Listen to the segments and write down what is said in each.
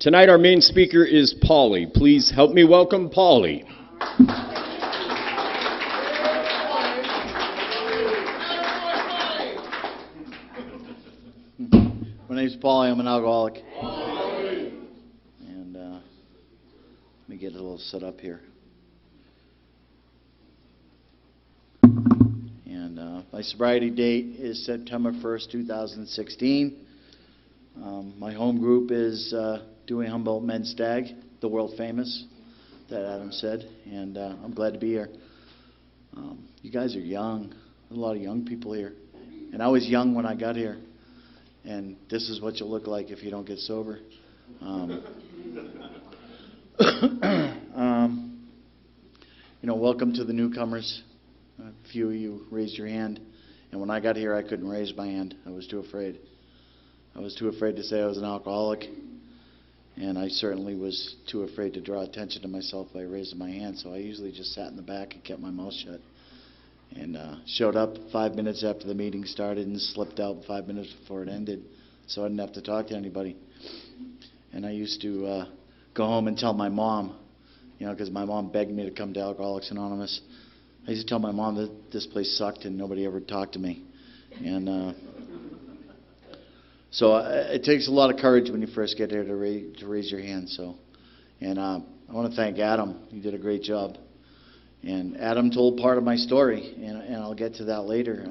Tonight our main speaker is Paulie. Please help me welcome Paulie. My name's Paulie. I'm an alcoholic. And let me get a little set up here. And my sobriety date is September 1st, 2016. My home group is Dewey Humboldt Men's Stag, the world famous, that Adam said. And I'm glad to be here. You guys are young. There's a lot of young people here. And I was young when I got here. And this is what you'll look like if you don't get sober. Welcome to the newcomers. A few of you raised your hand. And when I got here, I couldn't raise my hand. I was too afraid. I was too afraid to say I was an alcoholic. And I certainly was too afraid to draw attention to myself by raising my hand. So I usually just sat in the back and kept my mouth shut. And showed up 5 minutes after the meeting started and slipped out 5 minutes before it ended, so I didn't have to talk to anybody. And I used to go home and tell my mom, because my mom begged me to come to Alcoholics Anonymous. I used to tell my mom that this place sucked and nobody ever talked to me. And so it takes a lot of courage when you first get here to raise your hand. And I want to thank Adam. He did a great job. And Adam told part of my story, and I'll get to that later.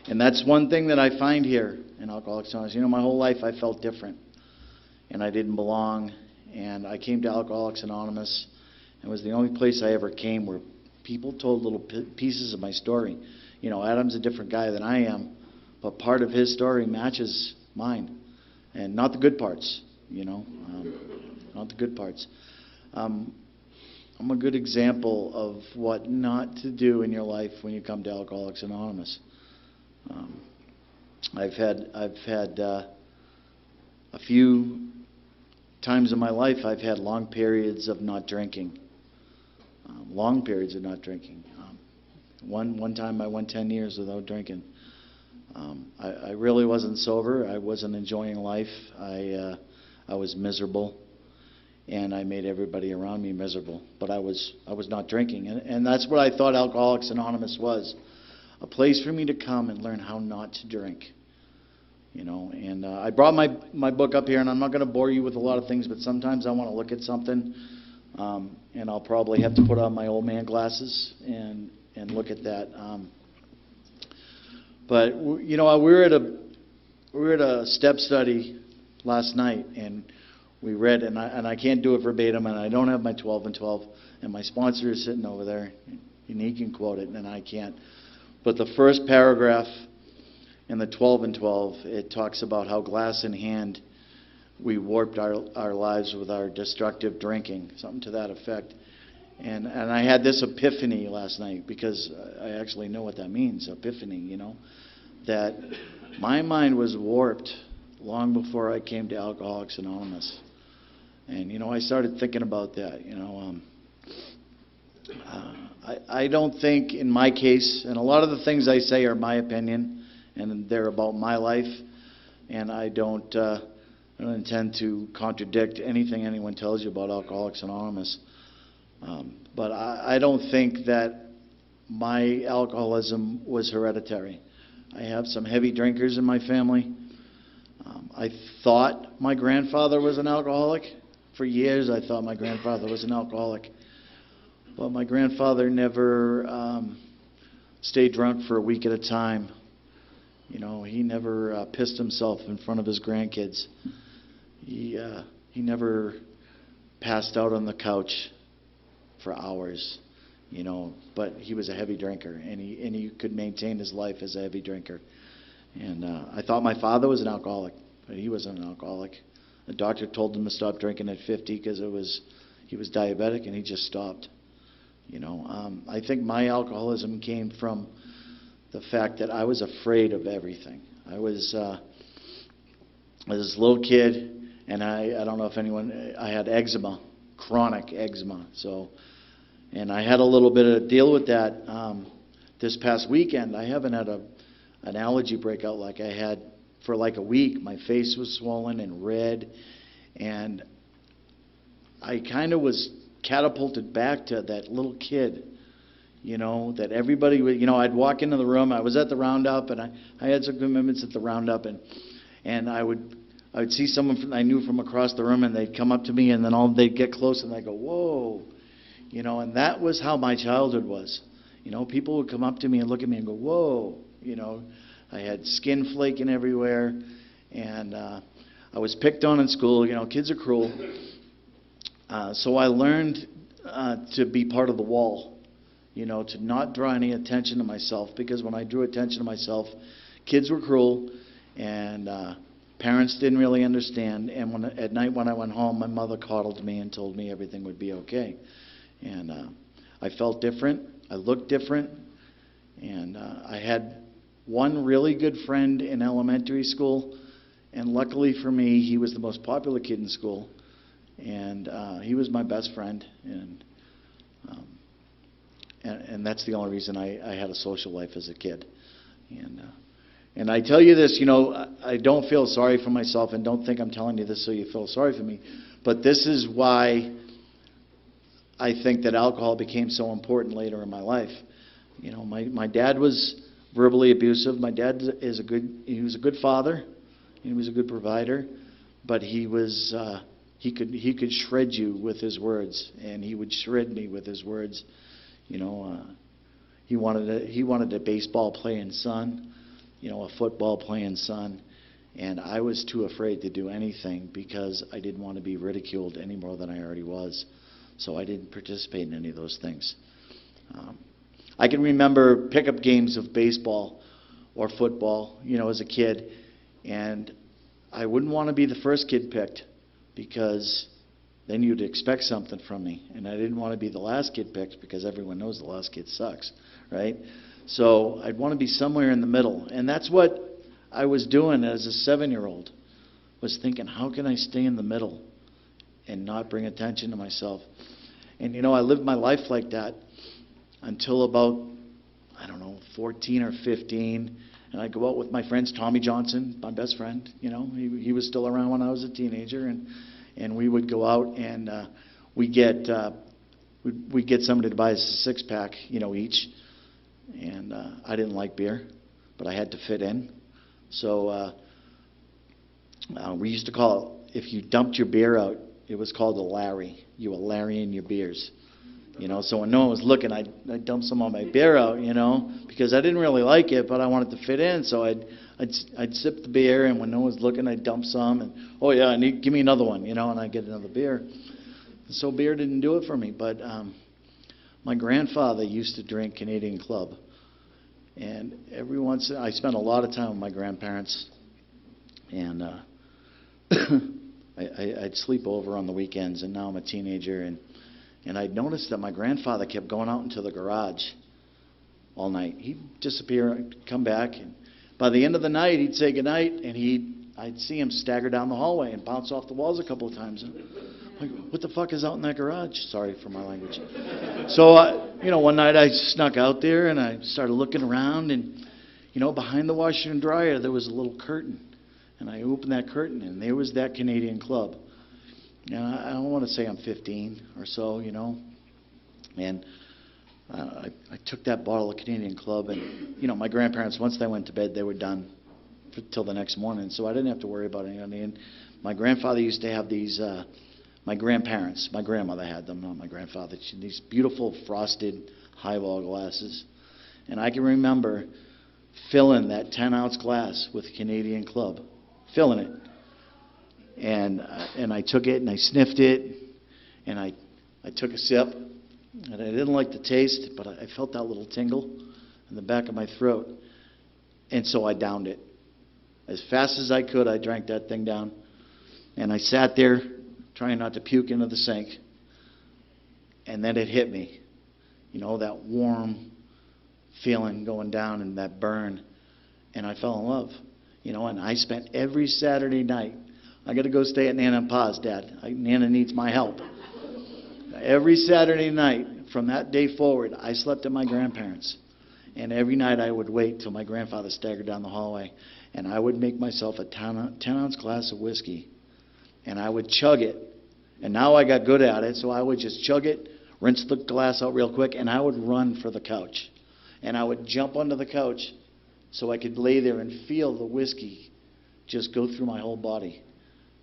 And that's one thing that I find here in Alcoholics Anonymous. My whole life I felt different, and I didn't belong. And I came to Alcoholics Anonymous, and it was the only place I ever came where people told little pieces of my story. Adam's a different guy than I am, but part of his story matches mine, and not the good parts, not the good parts. I'm a good example of what not to do in your life when you come to Alcoholics Anonymous. I've had a few times in my life I've had long periods of not drinking. Long periods of not drinking. One time I went 10 years without drinking. I really wasn't sober. I wasn't enjoying life. I was miserable. And I made everybody around me miserable. But I was not drinking. And that's what I thought Alcoholics Anonymous was. A place for me to come and learn how not to drink. And I brought my book up here, and I'm not going to bore you with a lot of things, but sometimes I want to look at something, and I'll probably have to put on my old man glasses and look at that. But, we were at a step study last night, and we read, and I can't do it verbatim, and I don't have my 12 and 12, and my sponsor is sitting over there, and he can quote it, and I can't. But the first paragraph in the 12 and 12, it talks about how glass in hand, we warped our lives with our destructive drinking, something to that effect. And I had this epiphany last night, because I actually know what that means, epiphany, that my mind was warped long before I came to Alcoholics Anonymous. And, I started thinking about that, I don't think in my case, and a lot of the things I say are my opinion, and they're about my life, and I don't intend to contradict anything anyone tells you about Alcoholics Anonymous. But I don't think that my alcoholism was hereditary. I have some heavy drinkers in my family. I thought my grandfather was an alcoholic. For years, I thought my grandfather was an alcoholic. But my grandfather never stayed drunk for a week at a time. He never pissed himself in front of his grandkids. He never passed out on the couch for hours. But he was a heavy drinker, and he could maintain his life as a heavy drinker. And I thought my father was an alcoholic, but he wasn't an alcoholic. The doctor told him to stop drinking at 50 because he was diabetic, and he just stopped. I think my alcoholism came from the fact that I was afraid of everything. I was this little kid, and I don't know if anyone, I had eczema, chronic eczema. And I had a little bit of a deal with that this past weekend. I haven't had an allergy breakout like I had for like a week. My face was swollen and red, and I kind of was catapulted back to that little kid, that everybody would, I'd walk into the room. I was at the roundup, and I had some commitments at the roundup, and I would see someone I knew from across the room, and they'd come up to me, and then they'd get close, and I'd go, whoa, and that was how my childhood was. People would come up to me and look at me and go, whoa, I had skin flaking everywhere, and I was picked on in school. Kids are cruel. So I learned to be part of the wall, to not draw any attention to myself, because when I drew attention to myself, kids were cruel, and parents didn't really understand. And at night when I went home, my mother coddled me and told me everything would be okay. And I felt different. I looked different. And I had one really good friend in elementary school, and luckily for me, he was the most popular kid in school. And he was my best friend, and that's the only reason I had a social life as a kid. And I tell you this, I don't feel sorry for myself, and don't think I'm telling you this so you feel sorry for me, but this is why I think that alcohol became so important later in my life. My dad was verbally abusive. My dad he was a good father, he was a good provider, but he was he could shred you with his words, and he would shred me with his words. He wanted a baseball playing son, a football playing son, and I was too afraid to do anything because I didn't want to be ridiculed any more than I already was. So I didn't participate in any of those things. I can remember pickup games of baseball or football, as a kid, and I wouldn't want to be the first kid picked, because then you'd expect something from me. And I didn't want to be the last kid picked, because everyone knows the last kid sucks, right? So I'd want to be somewhere in the middle. And that's what I was doing as a 7-year-old, was thinking, how can I stay in the middle and not bring attention to myself? And, I lived my life like that until about, 14 or 15. And I'd go out with my friends. Tommy Johnson, my best friend, he was still around when I was a teenager. And we would go out, and we'd get somebody to buy us a six-pack, each. And I didn't like beer, but I had to fit in. So we used to call it, if you dumped your beer out, it was called a Larry. You were Larrying your beers. So when no one was looking, I'd dump some of my beer out, because I didn't really like it, but I wanted to fit in. So I'd sip the beer, and when no one was looking, I'd dump some, and oh yeah, give me another one, and I'd get another beer. And so beer didn't do it for me, but my grandfather used to drink Canadian Club, and I spent a lot of time with my grandparents, and I'd sleep over on the weekends, and now I'm a teenager, and I'd noticed that my grandfather kept going out into the garage all night. He'd disappear, come back, and by the end of the night, he'd say goodnight, and I'd see him stagger down the hallway and bounce off the walls a couple of times. And I'm like, what the fuck is out in that garage? Sorry for my language. So, one night I snuck out there, and I started looking around, and, behind the washer and dryer, there was a little curtain. And I opened that curtain, and there was that Canadian Club. And I don't want to say I'm 15 or so, and I took that bottle of Canadian Club, and, my grandparents, once they went to bed, they were done till the next morning, so I didn't have to worry about anything. And my grandfather used to have these, my grandmother had them, not my grandfather, these beautiful frosted highball glasses. And I can remember filling that 10-ounce glass with Canadian Club, filling it. And I took it, and I sniffed it, and I took a sip, and I didn't like the taste, but I felt that little tingle in the back of my throat. And so I downed it. As fast as I could, I drank that thing down. And I sat there trying not to puke into the sink. And then it hit me. That warm feeling going down and that burn. And I fell in love. And I spent every Saturday night. I got to go stay at Nana and Pa's, Dad. Nana needs my help. Every Saturday night, from that day forward, I slept at my grandparents'. And every night I would wait till my grandfather staggered down the hallway, and I would make myself a 10-ounce glass of whiskey, and I would chug it And now I got good at it, so I would just chug it, rinse the glass out real quick, and I would run for the couch. And I would jump onto the couch so I could lay there and feel the whiskey just go through my whole body.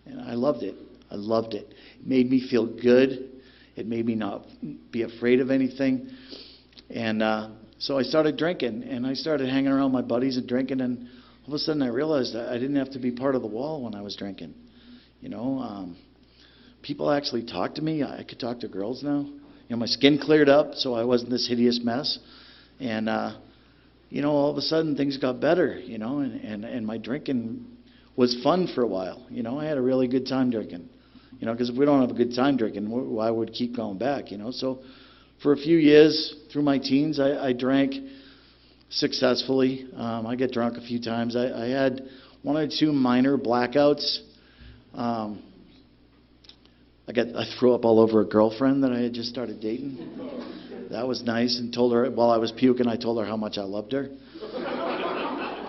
And I loved it. I loved it. It made me feel good. It made me not be afraid of anything. And so I started drinking, and I started hanging around my buddies and drinking, and all of a sudden I realized that I didn't have to be part of the wall when I was drinking. You know, people actually talked to me. I could talk to girls now. You know, my skin cleared up, so I wasn't this hideous mess. And, you know, all of a sudden things got better, you know, and my drinking was fun for a while. You know, I had a really good time drinking. You know, because if we don't have a good time drinking, why would we keep going back, you know? So for a few years through my teens, I drank successfully. I get drunk a few times. I had one or two minor blackouts. I threw up all over a girlfriend that I had just started dating. That was nice, and told her, while I was puking, I told her how much I loved her.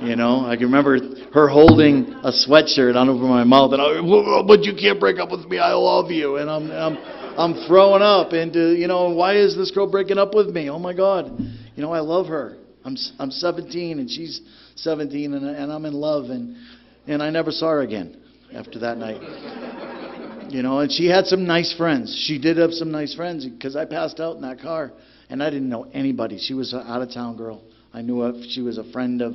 You know, I can remember her holding a sweatshirt on over my mouth, and but you can't break up with me, I love you. And I'm throwing up into, you know, why is this girl breaking up with me? Oh my God. You know, I love her. I'm 17 and she's 17, and I'm in love, and I never saw her again after that night. You know, and she had some nice friends. She did have some nice friends, because I passed out in that car, and I didn't know anybody. She was an out-of-town girl. I knew her. She was a friend of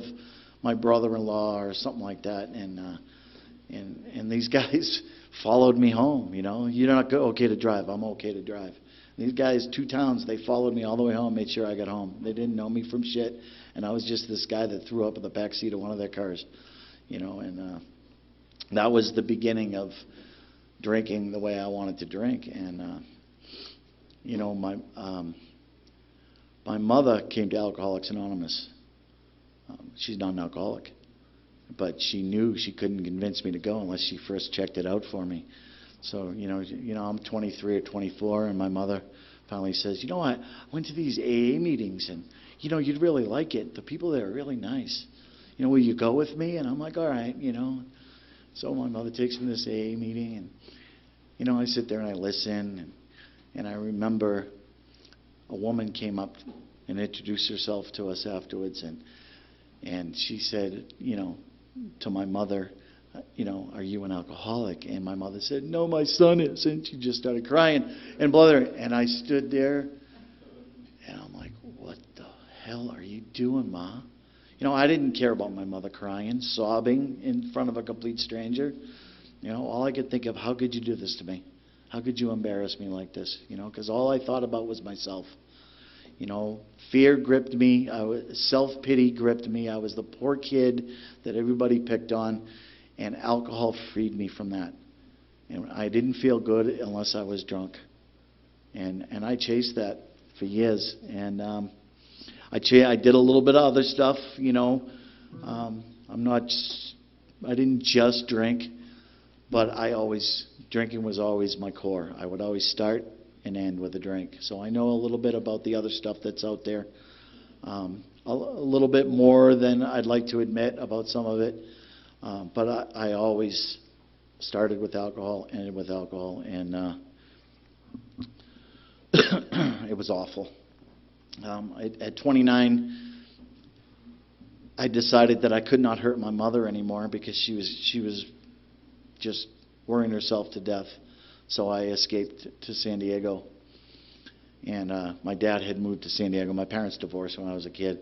my brother-in-law or something like that, and these guys followed me home. You know, you're not okay to drive. I'm okay to drive. These guys, 2 towns, they followed me all the way home, made sure I got home. They didn't know me from shit, and I was just this guy that threw up in the back seat of one of their cars. You know, and that was the beginning of drinking the way I wanted to drink. And you know, my mother came to Alcoholics Anonymous. She's not an alcoholic, but she knew she couldn't convince me to go unless she first checked it out for me. So you know, I'm 23 or 24, and my mother finally says, you know, I went to these AA meetings, and you know, you'd really like it. The people there are really nice. You know, will you go with me? And I'm like, all right, you know. So my mother takes me to this AA meeting, and you know, I sit there and I listen, and I remember a woman came up and introduced herself to us afterwards, and she said, you know, to my mother, you know, are you an alcoholic? And my mother said, no, my son is. And she just started crying and blubbering. And I stood there, and I'm like, what the hell are you doing, Ma? You know, I didn't care about my mother crying, sobbing in front of a complete stranger. You know, all I could think of, how could you do this to me? How could you embarrass me like this? You know, because all I thought about was myself. You know, fear gripped me. Self-pity gripped me. I was the poor kid that everybody picked on, and alcohol freed me from that. And I didn't feel good unless I was drunk. And I chased that for years. And I did a little bit of other stuff, you know. I didn't just drink, but drinking was always my core. I would always start and end with a drink. So I know a little bit about the other stuff that's out there. A little bit more than I'd like to admit about some of it. But I always started with alcohol, ended with alcohol, and it was awful. At 29, I decided that I could not hurt my mother anymore because she was just worrying herself to death. So I escaped to San Diego. And my dad had moved to San Diego. My parents divorced when I was a kid.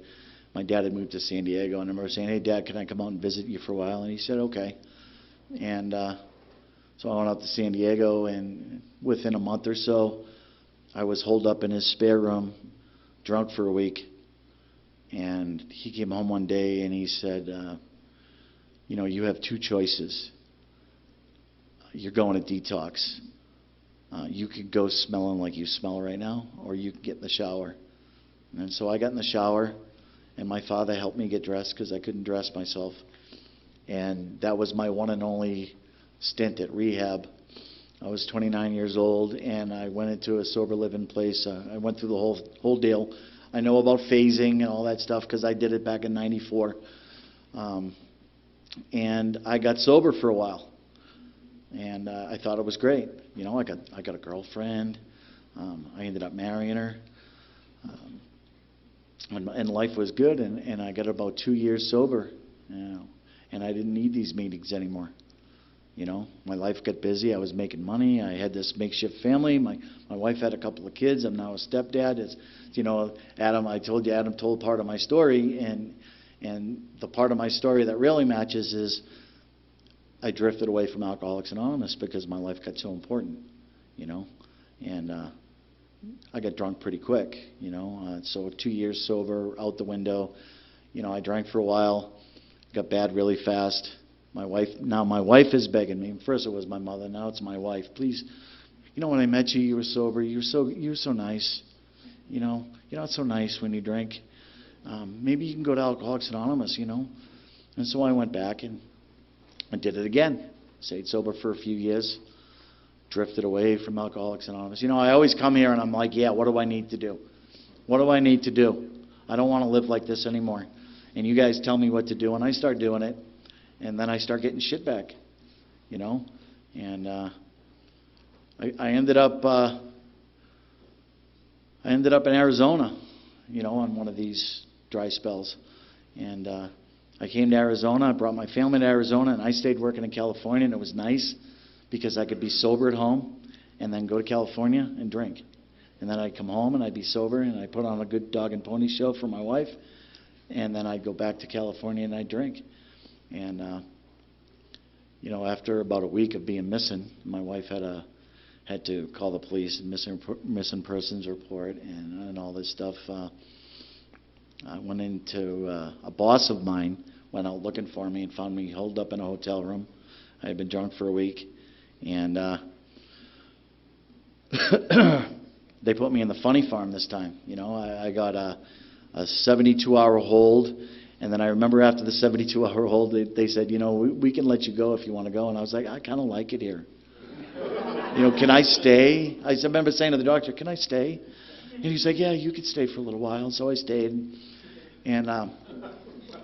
My dad had moved to San Diego, and I remember saying, hey, Dad, can I come out and visit you for a while? And he said, okay. And so I went out to San Diego, and within a month or so, I was holed up in his spare room, drunk for a week. And he came home one day, and he said, you know, you have 2 choices. You're going to detox. You could go smelling like you smell right now, or you could get in the shower. And so I got in the shower, and my father helped me get dressed because I couldn't dress myself. And that was my one and only stint at rehab. I was 29 years old, and I went into a sober living place. I went through the whole deal. I know about phasing and all that stuff because I did it back in '94. And I got sober for a while. and I thought it was great. You know, I got a girlfriend. I ended up marrying her. And life was good, and I got about 2 years sober, you know, and I didn't need these meetings anymore. You know, my life got busy. I was making money. I had this makeshift family. My wife had a couple of kids. I'm now a stepdad. It's, you know, I told you Adam told part of my story, and the part of my story that really matches is I drifted away from Alcoholics Anonymous because my life got so important, you know, and I got drunk pretty quick, you know, so 2 years sober, out the window. You know, I drank for a while, got bad really fast. My wife is begging me. First it was my mother, now it's my wife. Please, you know, when I met you, you were sober. You were so nice. You know, you're not so nice when you drink. Maybe you can go to Alcoholics Anonymous, you know. And so I went back and I did it again. Stayed sober for a few years. Drifted away from Alcoholics Anonymous. You know, I always come here and I'm like, yeah, what do I need to do? What do I need to do? I don't want to live like this anymore. And you guys tell me what to do, and I start doing it. And then I start getting shit back, you know. And I ended up in Arizona, you know, on one of these dry spells. And I came to Arizona. I brought my family to Arizona, and I stayed working in California, and it was nice because I could be sober at home and then go to California and drink. And then I'd come home and I'd be sober, and I'd put on a good dog and pony show for my wife, and then I'd go back to California and I'd drink. And you know, after about a week of being missing, my wife had to call the police and missing persons report and all this stuff. I went into a boss of mine went out looking for me and found me holed up in a hotel room. I had been drunk for a week, and they put me in the funny farm this time. You know, I got a 72-hour hold. And then I remember after the 72-hour hold, they said, you know, we can let you go if you want to go. And I was like, I kind of like it here. You know, can I stay? I remember saying to the doctor, can I stay? And he's like, yeah, you could stay for a little while. So I stayed. And I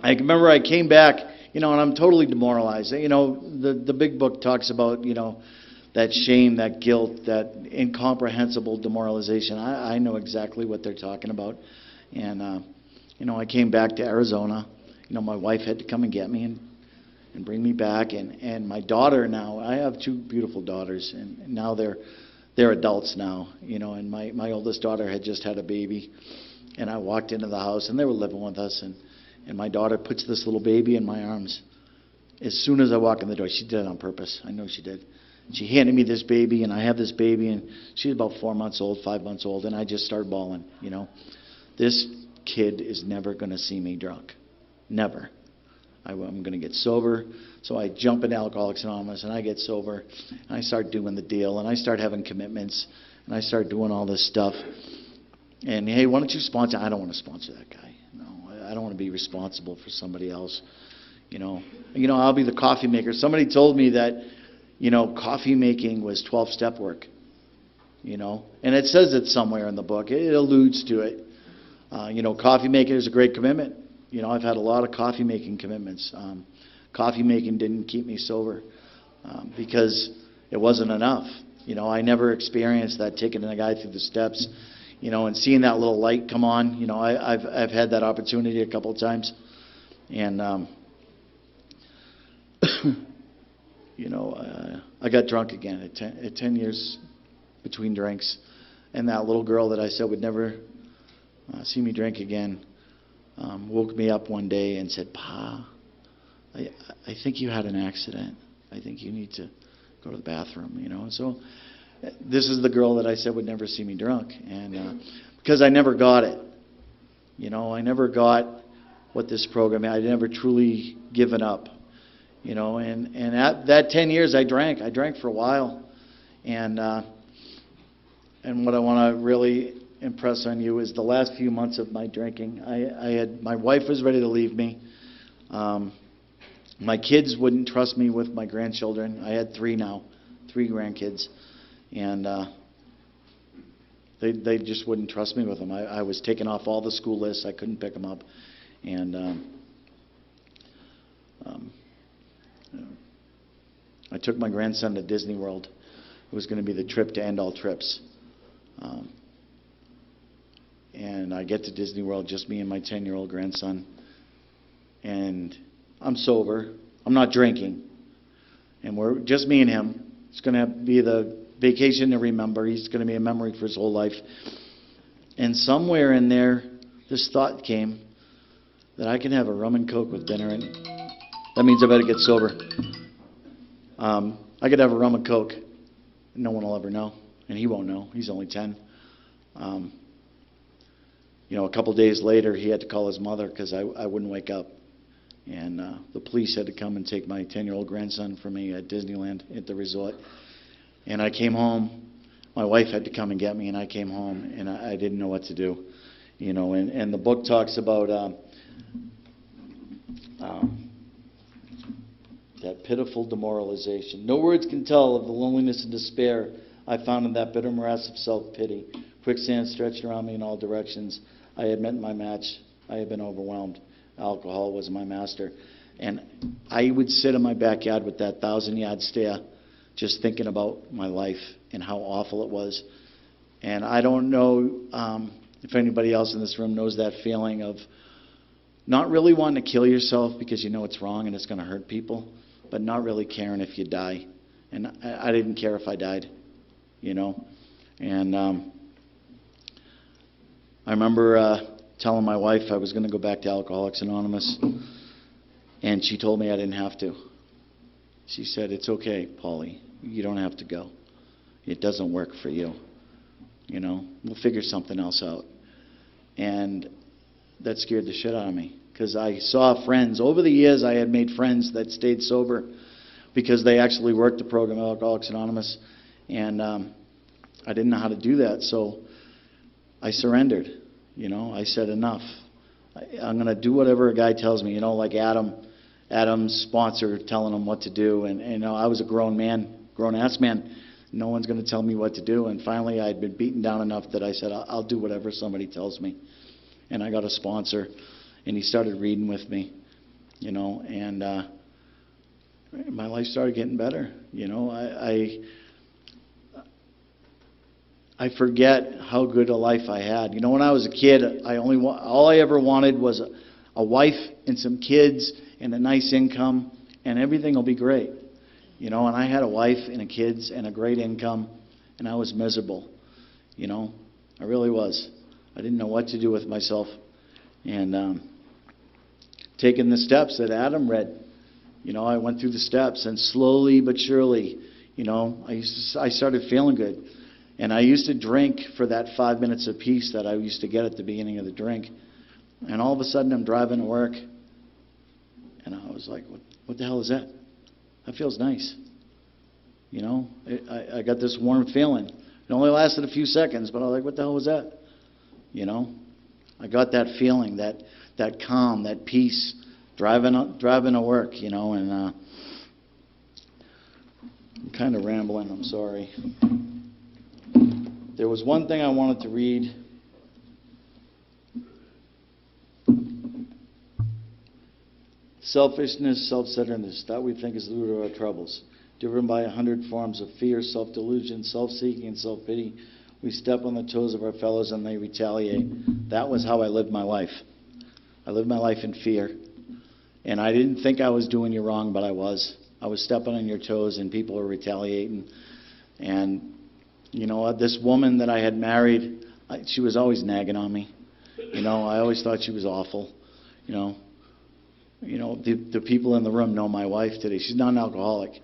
remember I came back, you know, and I'm totally demoralized. You know, the big book talks about, you know, that shame, that guilt, that incomprehensible demoralization. I know exactly what they're talking about. And you know, I came back to Arizona. You know, my wife had to come and get me and bring me back. And my daughter now, I have two beautiful daughters, and now they're adults now. You know, and my oldest daughter had just had a baby. And I walked into the house, and they were living with us. And my daughter puts this little baby in my arms. As soon as I walk in the door, she did it on purpose. I know she did. And she handed me this baby, and I have this baby, and she's about 4 months old, 5 months old, and I just started bawling, you know. This kid is never going to see me drunk. Never. I'm going to get sober. So I jump into Alcoholics Anonymous, and I get sober, and I start doing the deal, and I start having commitments, and I start doing all this stuff. And, hey, why don't you sponsor? I don't want to sponsor that guy. No, I don't want to be responsible for somebody else. You know, I'll be the coffee maker. Somebody told me that, you know, coffee making was 12-step work. You know, and it says it somewhere in the book. It alludes to it. You know, coffee making is a great commitment. You know, I've had a lot of coffee making commitments. Coffee making didn't keep me sober because it wasn't enough. You know, I never experienced that taking a guy through the steps, you know, and seeing that little light come on. You know, I've had that opportunity a couple of times. And, you know, I got drunk again at 10 years between drinks. And that little girl that I said would never see me drink again woke me up one day and said, Pa, I think you had an accident. I think you need to go to the bathroom, you know. And so this is the girl that I said would never see me drunk. And because I never got it. You know, I never got what this program, I'd never truly given up. You know, and at that 10 years I drank for a while. And what I want to really impress on you is the last few months of my drinking. My wife was ready to leave me. My kids wouldn't trust me with my grandchildren. I had 3 grandkids, and they just wouldn't trust me with them. I was taken off all the school lists. I couldn't pick them up, and I took my grandson to Disney World. It was going to be the trip to end all trips. And I get to Disney World, just me and my 10-year-old grandson. And I'm sober. I'm not drinking. And we're just me and him. It's going to be the vacation to remember. He's going to be a memory for his whole life. And somewhere in there, this thought came that I can have a rum and coke with dinner, and that means I better get sober. I could have a rum and coke. No one will ever know, and he won't know. He's only 10. A couple days later, he had to call his mother because I wouldn't wake up. And the police had to come and take my 10-year-old grandson from me at Disneyland at the resort. And I came home. My wife had to come and get me, and I came home, and I didn't know what to do. And the book talks about that pitiful demoralization. No words can tell of the loneliness and despair I found in that bitter morass of self-pity. Quicksand stretched around me in all directions. I had met my match. I had been overwhelmed. Alcohol was my master. And I would sit in my backyard with that 1,000-yard stare, just thinking about my life and how awful it was. And I don't know if anybody else in this room knows that feeling of not really wanting to kill yourself because you know it's wrong and it's going to hurt people, but not really caring if you die. And I didn't care if I died, And I remember telling my wife I was going to go back to Alcoholics Anonymous, and she told me I didn't have to. She said, "It's okay, Paulie. You don't have to go. It doesn't work for you. We'll figure something else out." And that scared the shit out of me because I saw friends. Over the years, I had made friends that stayed sober because they actually worked the program, Alcoholics Anonymous, and I didn't know how to do that, so I surrendered. I said enough. I'm going to do whatever a guy tells me, like Adam's sponsor telling him what to do. And I was a grown-ass man. No one's going to tell me what to do. And finally, I'd been beaten down enough that I said, I'll do whatever somebody tells me. And I got a sponsor, and he started reading with me, and my life started getting better. I forget how good a life I had. When I was a kid, all I ever wanted was a wife and some kids and a nice income, and everything will be great. And I had a wife and kids and a great income, and I was miserable. I really was. I didn't know what to do with myself. And taking the steps that Adam read, I went through the steps, and slowly but surely, I started feeling good. And I used to drink for that 5 minutes of peace that I used to get at the beginning of the drink. And all of a sudden I'm driving to work, and I was like, what the hell is that? That feels nice. I got this warm feeling. It only lasted a few seconds, but I was like, what the hell was that? I got that feeling, that calm, that peace, driving to work, and I'm kind of rambling, I'm sorry. There was one thing I wanted to read. Selfishness, self-centeredness, that we think is the root of our troubles. Driven by 100 forms of fear, self-delusion, self-seeking, and self-pity, we step on the toes of our fellows and they retaliate. That was how I lived my life. I lived my life in fear. And I didn't think I was doing you wrong, but I was. I was stepping on your toes and people were retaliating. And this woman that I had married, she was always nagging on me. I always thought she was awful. The people in the room know my wife today. She's not an alcoholic,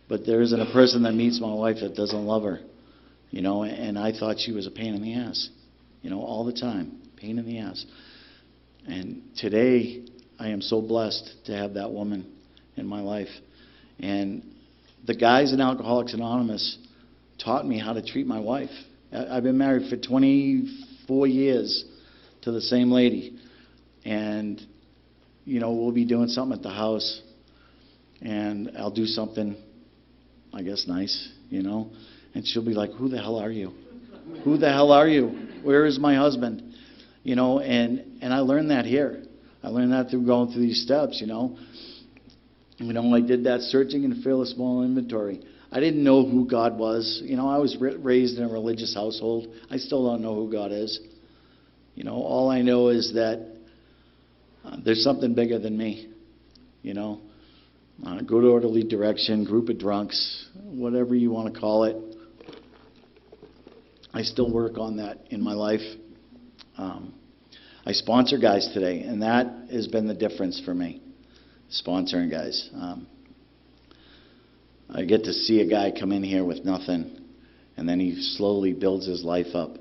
but there isn't a person that meets my wife that doesn't love her. And I thought she was a pain in the ass. All the time, pain in the ass. And today, I am so blessed to have that woman in my life. And the guys in Alcoholics Anonymous taught me how to treat my wife. I've been married for 24 years to the same lady. And, we'll be doing something at the house. And I'll do something, I guess, nice, And she'll be like, who the hell are you? Who the hell are you? Where is my husband? And I learned that here. I learned that through going through these steps, I did that searching and fill a small inventory. I didn't know who God was. I was raised in a religious household. I still don't know who God is. All I know is that there's something bigger than me. Good orderly direction, group of drunks, whatever you want to call it. I still work on that in my life. I sponsor guys today, and that has been the difference for me, sponsoring guys. I get to see a guy come in here with nothing, and then he slowly builds his life up.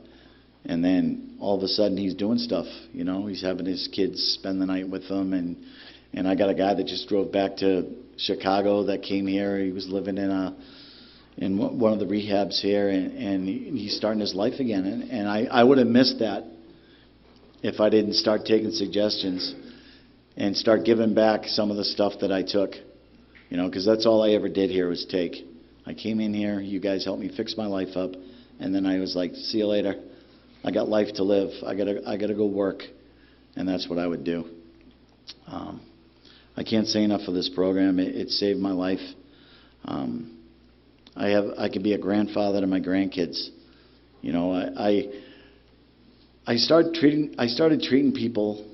And then all of a sudden he's doing stuff, he's having his kids spend the night with them. And I got a guy that just drove back to Chicago that came here. He was living in one of the rehabs here, and he's starting his life again. And I would have missed that if I didn't start taking suggestions and start giving back some of the stuff that I took, because that's all I ever did here was take. I came in here, you guys helped me fix my life up, and then I was like, see you later. I got life to live. I gotta go work, and that's what I would do. I can't say enough for this program. It saved my life. I could be a grandfather to my grandkids. I started treating people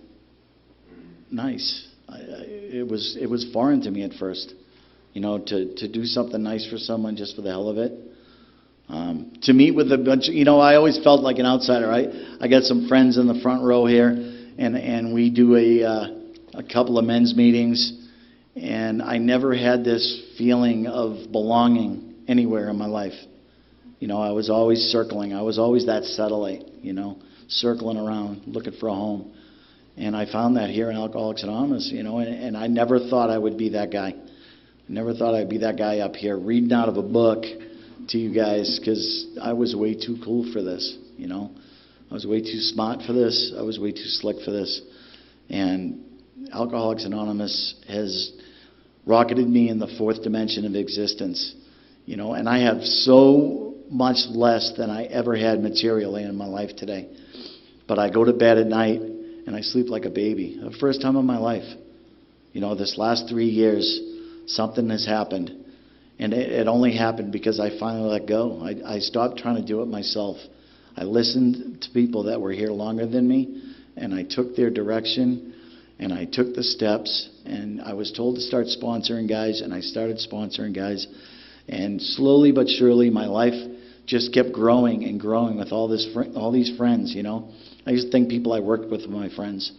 nice. It was foreign to me at first, to do something nice for someone just for the hell of it. To meet with a bunch, I always felt like an outsider. I got some friends in the front row here, and we do a couple of men's meetings, and I never had this feeling of belonging anywhere in my life. I was always circling. I was always that satellite, circling around, looking for a home. And I found that here in Alcoholics Anonymous, and I never thought I would be that guy. I never thought I'd be that guy up here reading out of a book to you guys, because I was way too cool for this, I was way too smart for this. I was way too slick for this. And Alcoholics Anonymous has rocketed me in the fourth dimension of existence, and I have so much less than I ever had materially in my life today. But I go to bed at night and I sleep like a baby. The first time in my life. This last 3 years, something has happened. And it only happened because I finally let go. I stopped trying to do it myself. I listened to people that were here longer than me, and I took their direction, and I took the steps, and I was told to start sponsoring guys, and I started sponsoring guys. And slowly but surely, my life just kept growing and growing with all these friends, I used to think people I worked with were my friends,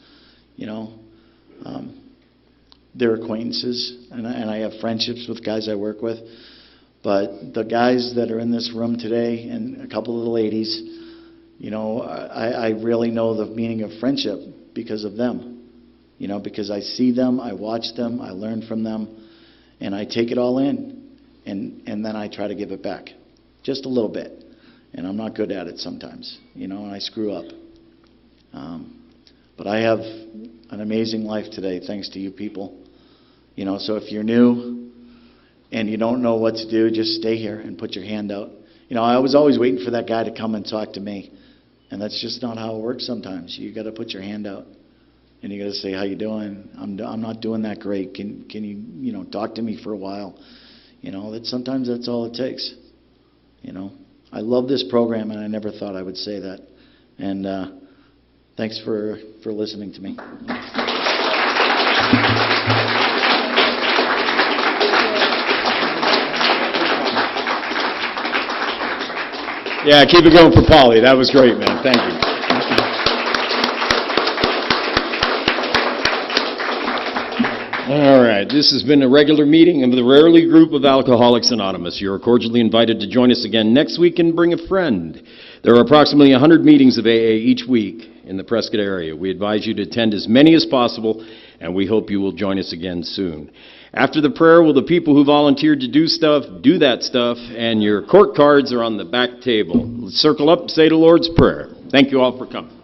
They're acquaintances, and I have friendships with guys I work with. But the guys that are in this room today, and a couple of the ladies, I really know the meaning of friendship because of them. Because I see them, I watch them, I learn from them, and I take it all in, and then I try to give it back, just a little bit. And I'm not good at it sometimes, and I screw up. But I have an amazing life today, thanks to you people. So if you're new and you don't know what to do, just stay here and put your hand out. I was always waiting for that guy to come and talk to me, and that's just not how it works sometimes. You got to put your hand out, and you got to say, "How you doing? I'm not doing that great. Can you talk to me for a while?" Sometimes that's all it takes. I love this program, and I never thought I would say that. And thanks for listening to me. Yeah, keep it going for Paulie. That was great, man. Thank you. All right, this has been a regular meeting of the Rarely Group of Alcoholics Anonymous. You're cordially invited to join us again next week and bring a friend. There are approximately 100 meetings of AA each week in the Prescott area. We advise you to attend as many as possible, and we hope you will join us again soon. After the prayer, will the people who volunteered to do that stuff, and your court cards are on the back table. Let's circle up, say the Lord's Prayer. Thank you all for coming.